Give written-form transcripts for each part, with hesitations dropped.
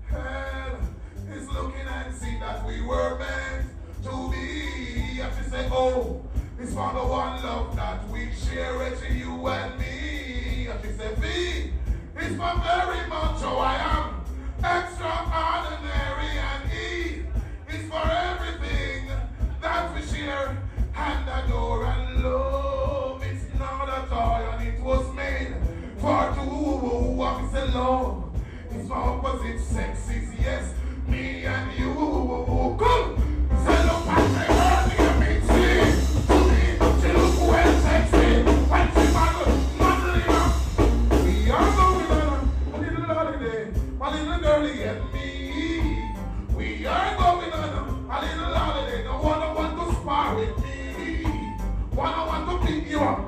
her head is looking and see that we were meant to be. And she said, oh, it's for the one love that we share, Reggie, you and me. And she said, V, it's for very much who I am, extraordinary, and E is for everything that we share and adore and love. It's not a toy and it was made for two. I said, love is for opposite sexes, yes, me and you. Come, say, look at me, girl, me see to me, she look well sexy, when she modeling up. We are going on a little holiday, my little girlie and me. We are going on a little holiday. No one want to spar with me. One want to pick you up,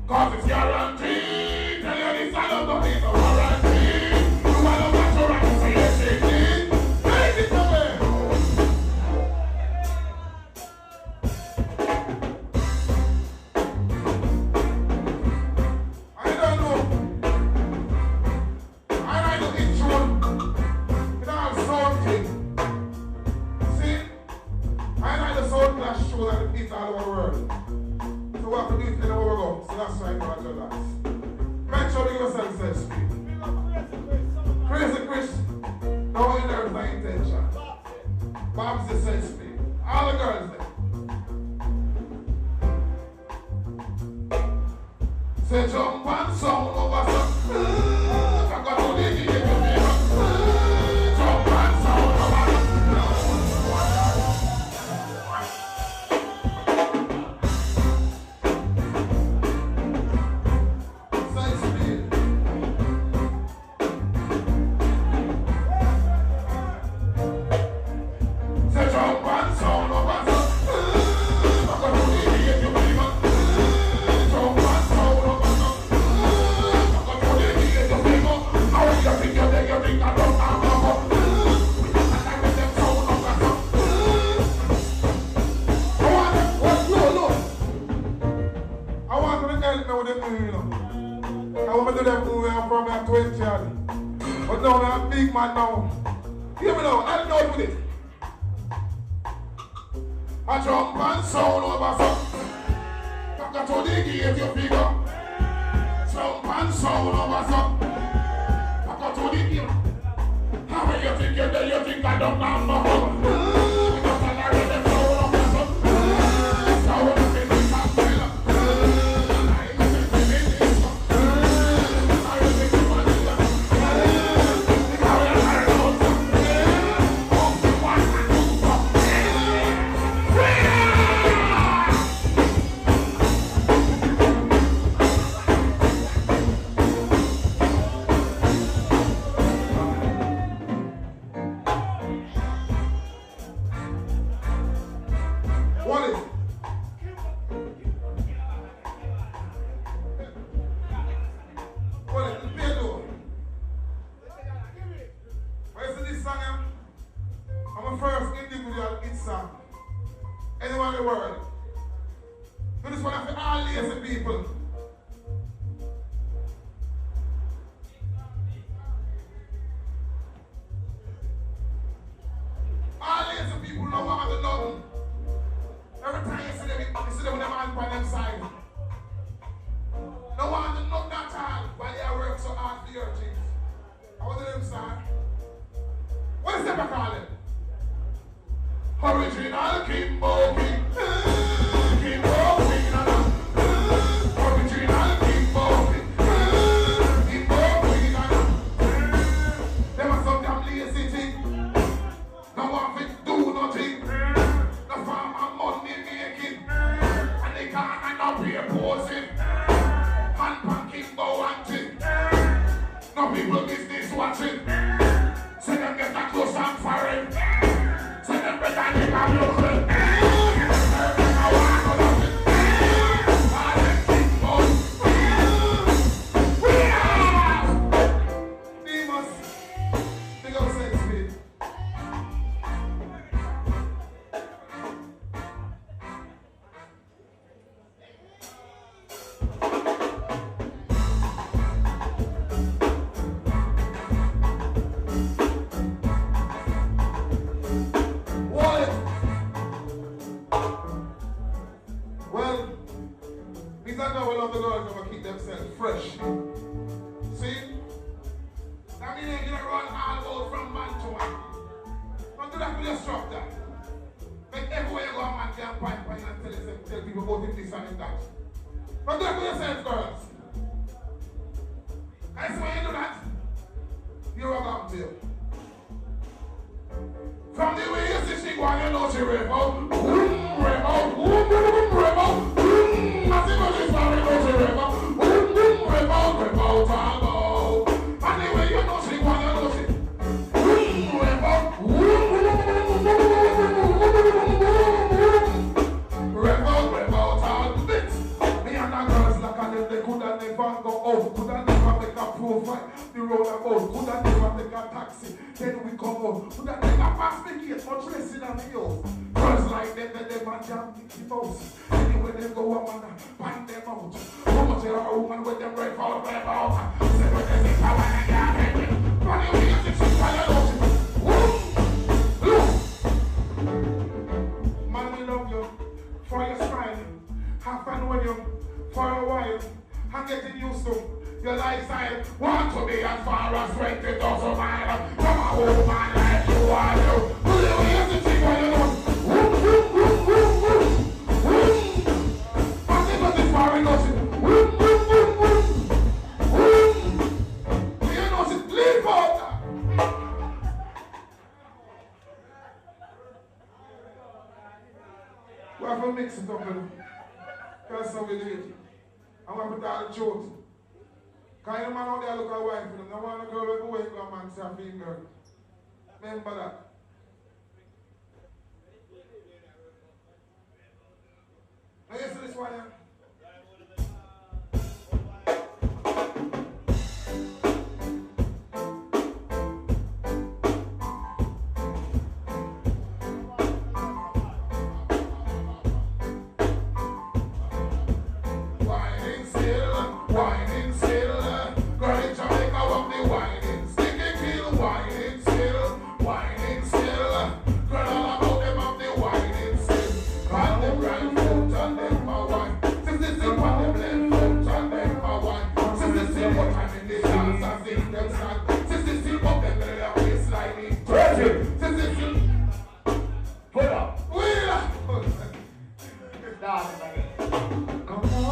cause it's guaranteed. Tell you this, I don't need no warranty. You want to watch your right, say yes, it is. Take it away. I don't know. I like the intro. It all sound thing. See? I like the sound clash show that it beats all over the world. So we have to do it anywhere we go. So that's why I got to that. Make sure you yourself say speak. Crazy Chris, no inner my intention. Bob's the sense speak. All the girls there. Say jump and sound over some. I got to dig it. Jump and sound over some. But now I'm a big man now. Hear me now, I know with it. I jump and sound over some. Got to the gate your figure. Jump and sound over some. Got to the gate. How will you think you're there? You think I don't know? Anyone in the world. Do this one for all lazy people. All lazy people know what to know. Every time you see them with them hand on them side. No one to know that all while they work so hard for your things. How do them start? What is them calling? Original Kimbo King. Kimbo King. Original Kimbo King. Kimbo King. Them are some damn lazy thing. No one fit do nothing. The farmer money making. And they can't end up here posing. Hand pan Kimbo wanting. No people business watching. Say them get that close and foreign. Say them better than I'm looking. run all out from man to man. Don't do that with your structure. Make everywhere you go, a man can point and tell people about him this and that. Don't do that with yourself, girls. I see when you do that, you're a gum to you. From the way you see she go on, you know she rave out. Rave out. Rave out. I see what she's sorry, you know she rave out. Rave out, rave out, all out. And the way you know she go on, you know she rave out. Rave out, all bits. Me and the girls like a them, they coulda never go out. Coulda never make a profile. The road about. Coulda never take a taxi. Then we come out. Coulda never pass the gate for dressing on the house. Girls like them, they man jam the house. Anyway, they go a man and bind them out. How much are a woman with them red out, red out? Say what they say, I wanna get it. Run your wheels, it's just fire out. Man, we love you for your smile. Have fun with you for a while. I'm getting used to your lifestyle. Want to be as far as 20,000 miles. Come on, old man, like you are you. Who you hear the thing when you know? Pass it on this far and goes. You know, it's leave out. We have to mix it up, that's how we do it. I'm going to put all the truth. Because the man out there look at a wife for them. I want a girl with a wife and a man say a female girl. Remember that. Now you see this one here? Whining still, girl in Jamaica want me whining, sticky kill, whining still, girl all about them have the whining still, and them right foot and them a wine, since they sing on them left foot and them a wine, since they sing what time in the dance and sing them stand, since they sing up them belly and waistline in Reggie, since they sing, put up, wheel, come on.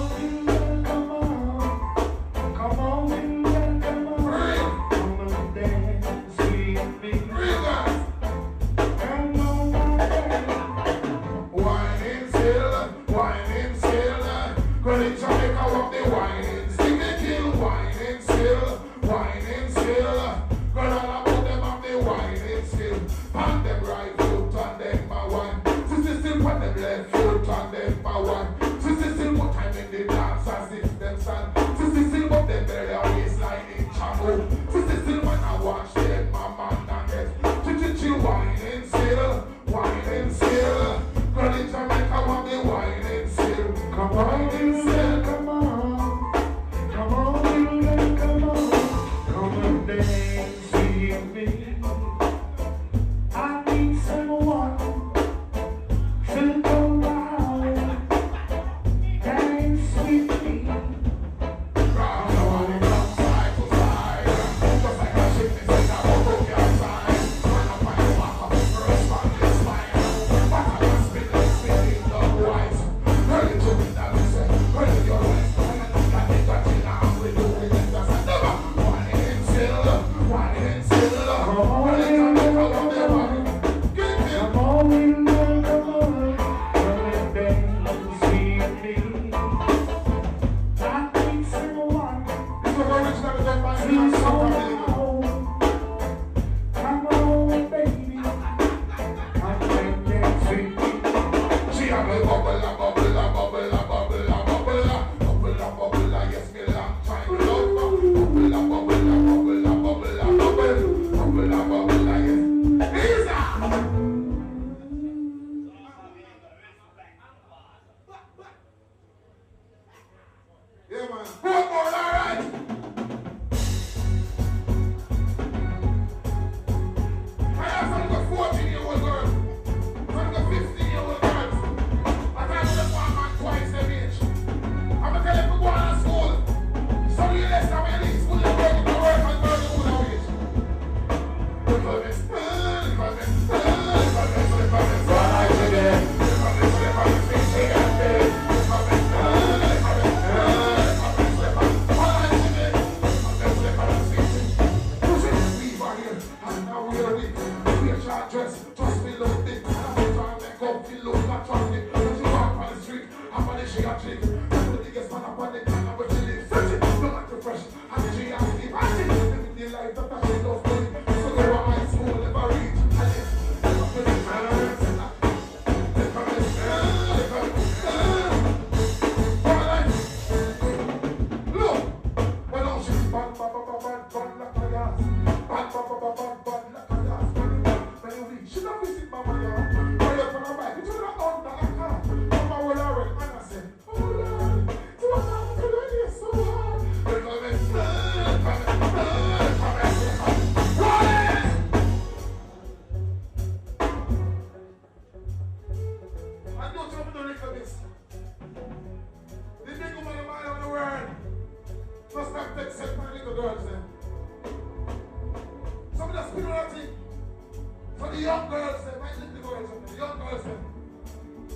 young girls, my little girls, the young girls,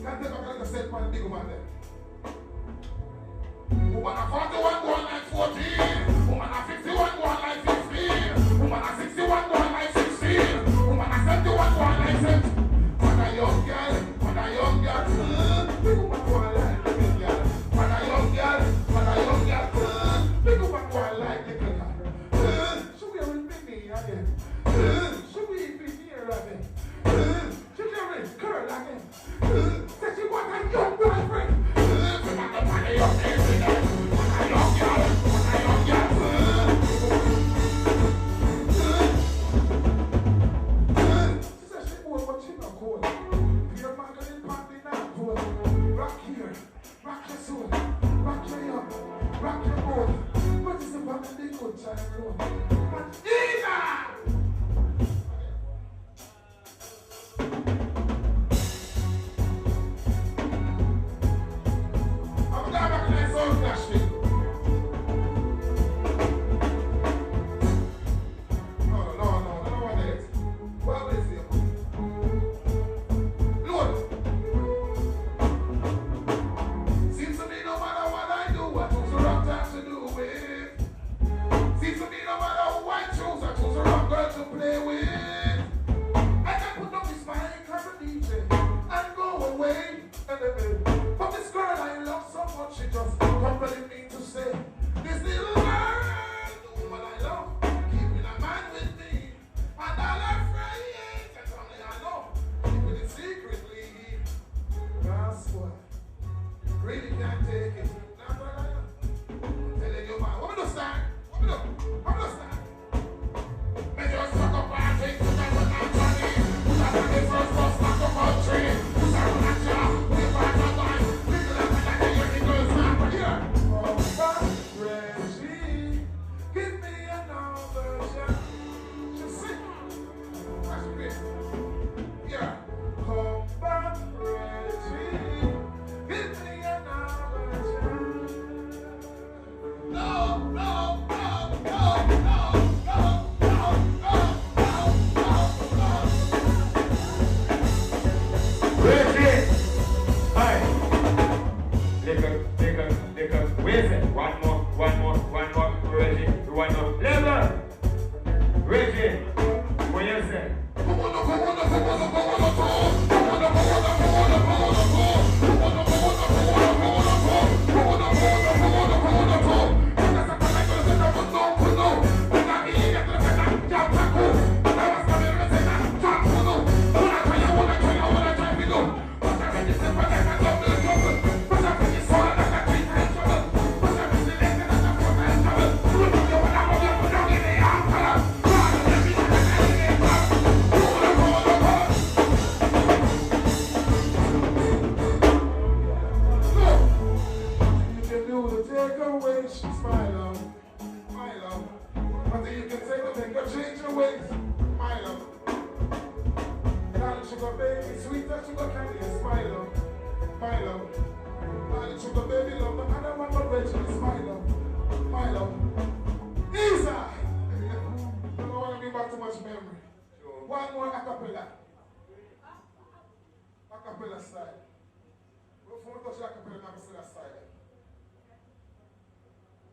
can't take a kind of set for the big woman there. Woman at 41 going like 14. Woman at 51 going like 15. Woman at 61 going like 16. Woman at 71 going like 7. When a young girl, big woman going like little girl. When a young girl, big woman going like little girl. Should we with me again? Should we be here again? Should we with girl again? Said she want a young boyfriend. When a young girl.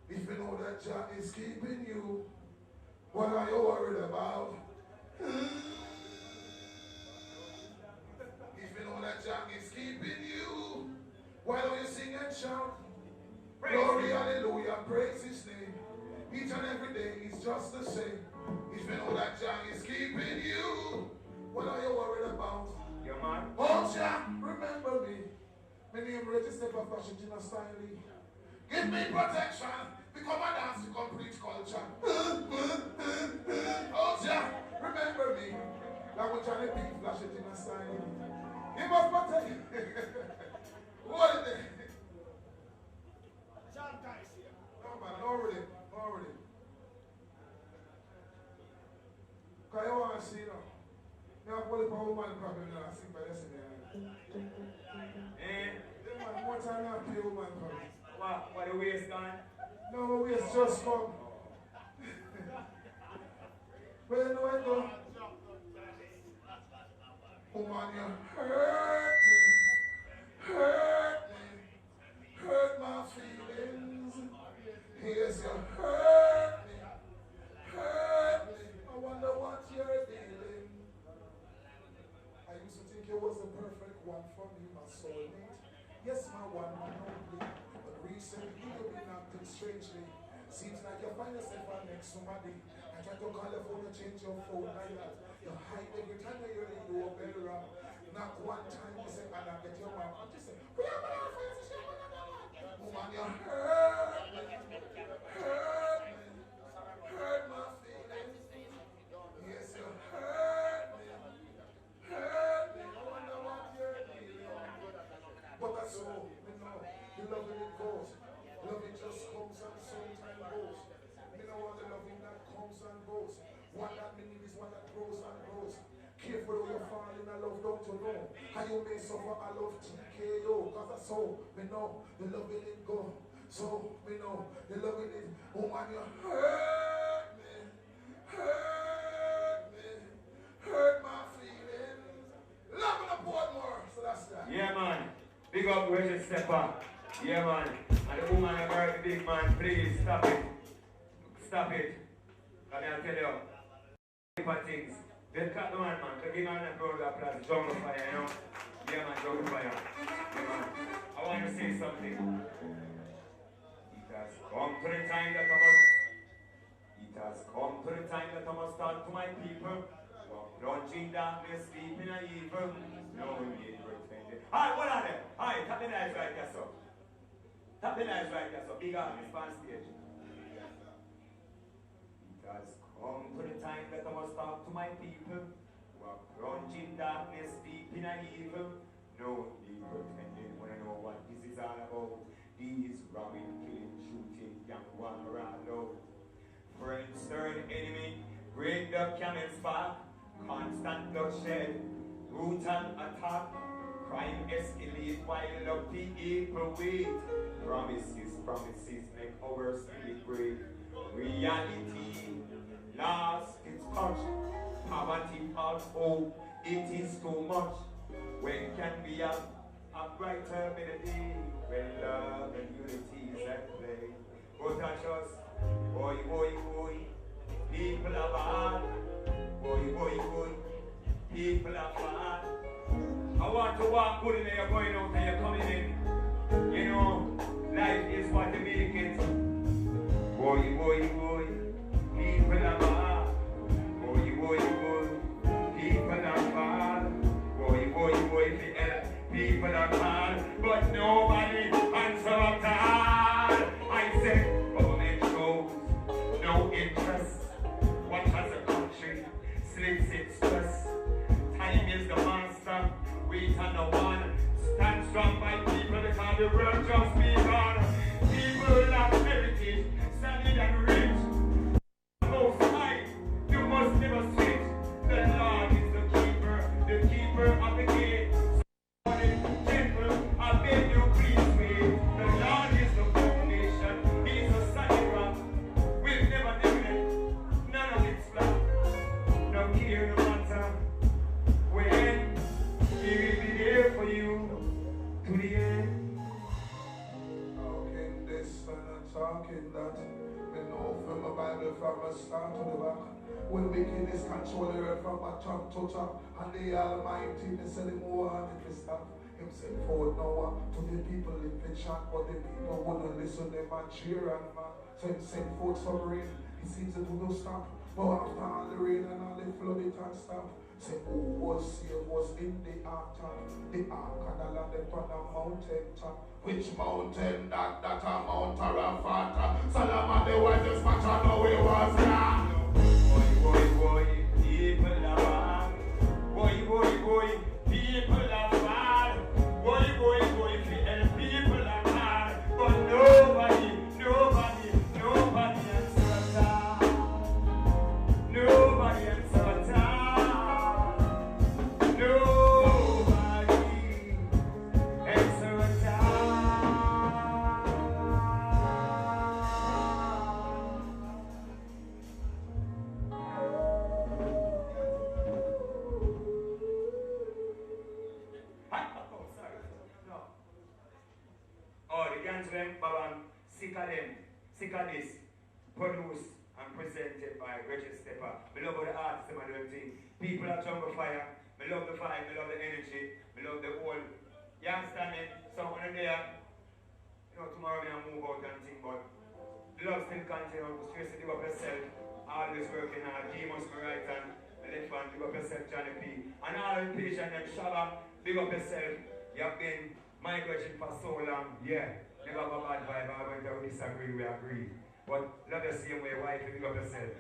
If you know that Jah is keeping you, what are you worried about? If you know that Jah is keeping you, why don't you sing and shout? Glory, hallelujah, praise his name. Each and every day is just the same. If you know that Jah is keeping you, what are you worried about? Your man. Oh Jah, remember me. My name Reggie Steepa, fashion style. Give me protection. Become a dance to complete culture. Oh Jah, remember me. Like what Johnny B flashing in a style. Give us protection. What is it? John Dice here. No man, already. Because you want to see, you know. Now I'm calling for a woman problem now. I sing by this in man, one time I play woman problem. What the waist gone? No, my waist just come. But you know what though? Woman, you hurt me. Hurt me. Hurt my feelings. Yes, you hurt me. Hurt me. I wonder what you're feeling. I used to think you was the perfect one for me, my soulmate. Yes, my one and only. But recently you've been acting strangely. Seems like you find yourself right next to somebody. I try to call your phone to change your phone like that. You hide every time you hear the doorbell ring. Not one time you say, and I get your mom. And you say, we have an office. Woman, you hurt me. Hurt me. Hurt my feelings. Yes, you hurt me. Hurt me. I wonder what you're feeling. But that's all. You know, the loving it goes. Loving just comes and sometimes goes. You know what the loving that comes and goes. What that means is what that grows and grows. Careful how you fall in a love, don't you know? How you may suffer a love TKO. Cause that's all, me know, the loving it go. So, me know, the loving it, woman, you hurt me. Hurt me. Hurt my feelings. Loving the Portmore, so that's that. Yeah, man. Big up Reggie Steepa. Yeah, man. And the woman and the big man, please stop it. Stop it. And I'll tell you, different things. They cut the man. They give man a round of applause. Luton Fyah, you know? Yeah, man, Luton Fyah. Yeah, man. I want to say something. It has come to the time that I must... It has come to the time that I must talk to my people. Walk plunging darkness, sleep in a evil. No need pretending. Hi, what are they? Hi, tap the knives right there, so. Tap the knives right there, so. Big artist on stage. It has come to the time that I must talk to my people who are plunging darkness deep in a evil. No need pretending. Wanna know what this is all about? These robbing, killing, shooting, young one around low. Friends turn enemy, break the camel's back. Constant bloodshed, brutal attack. Crime escalate while the people wait. Promises make our spirit break. Reality lost its touch. Poverty false hope, it is too much. When can we have a brighter melody? When love and unity is at play. But touch us, boy, boy, boy. People are bad. Boy, boy, boy. People are bad. I want to walk good in there, you're going out and you're coming in. You know, life is what you make it. Boy, boy, boy. People are bad. Boy, boy, boy. People are bad. Boy, boy, boy. People are bad. But nobody answer up to all. I said, government shows no interest. What has the country slips its stress? Time is the monster. Wait on the one. Stand strong by people because the world just begun. People have heritage, solid and rich. Most high, you must never switch. The Lord is the keeper of the gate. Gentle, I beg you please wait. The Lord is the foundation, He's a solid rock. We'll never neglect, none of it's flat. No care no matter when, He will be there for you to the end. Talking this and talking that. We know from the Bible from the start to the back. When wickedness control the earth from a top to top. And the Almighty, they sell him more than the stuff. Him send forward Noah to the people in the chat, but the people wouldn't listen, them and cheer and man. So him send forth some rain. He seems to do stop. But after all the rain and all the flood, it can't stop. Say who was saved was in the ark top. The ark and the land upon a mountain top. Which mountain? That a Mount Arafat. Solomon the wisest man, I know he was young. Boy, boy, boy, people are bad. Boy, boy, boy, people are bad. Boy, boy, boy, people are bad. But nobody answers that. Nobody answers that. them, Baban, sick of them, sick of this. Produced and presented by Reggie Steepa. I love the artists and my little thing. People at Luton Fyah. I love the vibe, I love the energy, I love the whole. You understand me? So when I'm there, you know, tomorrow I'm move out and thing, but the love still continues. Seriously, dig up yourself. Always working hard. D must be right hand. The left hand, dig up yourself, Johnny P. And all the patient and Shabba, dig up yourself. You have been migrating for so long. Yeah, never have a bad vibe. I went to disagree, we agree. But love the same way, wife, dig up yourself.